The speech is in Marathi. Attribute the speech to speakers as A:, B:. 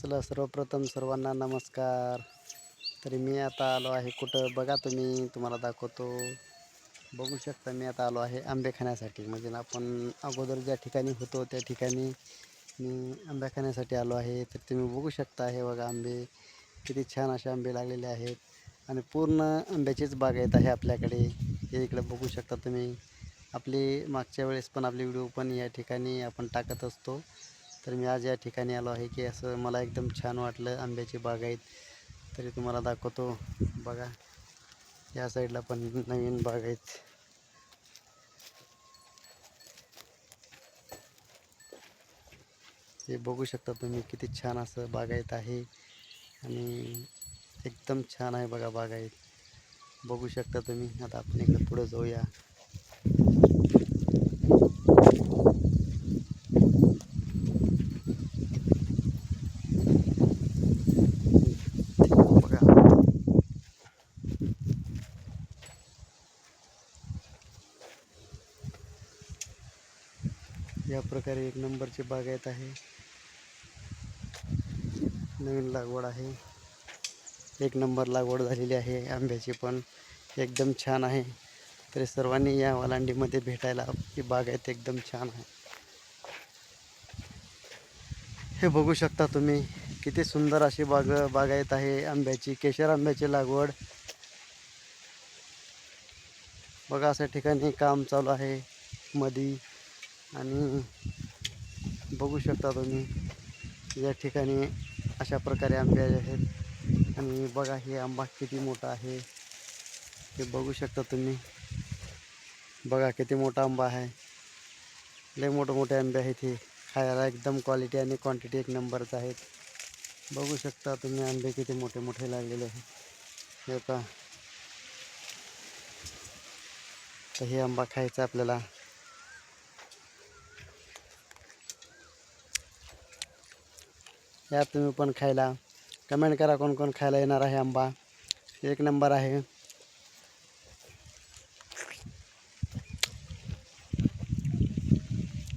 A: चला सर्वप्रथम सर्वांना नमस्कार. तरी मी आता आलो आहे कुठं बघा, तुम्हाला दाखवतो. बघू शकता मी आता आलो आहे आंबे खाण्यासाठी. म्हणजे ना आपण अगोदर ज्या ठिकाणी होतो त्या ठिकाणी मी आंबे खाण्यासाठी आलो आहे. तर तुम्ही बघू शकता, हे बघा आंबे किती छान असे आंबे लागलेले आहेत आणि पूर्ण आंब्याचीच बागायत आहे आपल्याकडे. हे इकडे बघू शकता तुम्ही. आपली मागच्या वेळेस पण आपली व्हिडिओ पण या ठिकाणी आपण टाकत असतो. तर मी आज या ठिकाणी आलो आहे की असं मला एकदम छान वाटलं आंब्याची बागायत. तरी तुम्हाला दाखवतो बघा, या साईडला पण नवीन बागायत. हे बघू शकता तुम्ही, किती छान असं बागायत आहे आणि एकदम छान आहे बघा बागायत. बघू शकता तुम्ही. आता आपण इकडे पुढे जाऊया. बघा, या प्रकारे एक नंबरची बागायत आहे. नवीन लागवड आहे, एक नंबर लागवड झालेली आहे आंब्याची पण एकदम छान आहे. तरी सर्वांनी या वालांडीमध्ये भेटायला. ही बागायत एकदम छान आहे. हे बघू शकता तुम्ही, किती सुंदर अशी बागायत आहे आंब्याची, केशर आंब्याची लागवड. बघा, अशा ठिकाणी काम चालू आहे मधी. आणि बघू शकता तुम्ही, या ठिकाणी अशा प्रकारे आंबे आहेत. आणि बघा, हे आंबा किती मोठा आहे हे बघू शकता तुम्ही. बघा किती मोठा आंबा आहे. लय मोठे आंबे आहेत हे. खायला एकदम क्वालिटी आणि क्वांटिटी एक नंबरच आहेत. बघू शकता तुम्ही आंबे किती मोठे मोठे लागलेले आहेत. हे का, तर हे आंबा खायचा आपल्याला. या तुम्ही पण खायला. कमेंट करा कोण कोण खायला येणार आहे आंबा. एक नंबर आहे.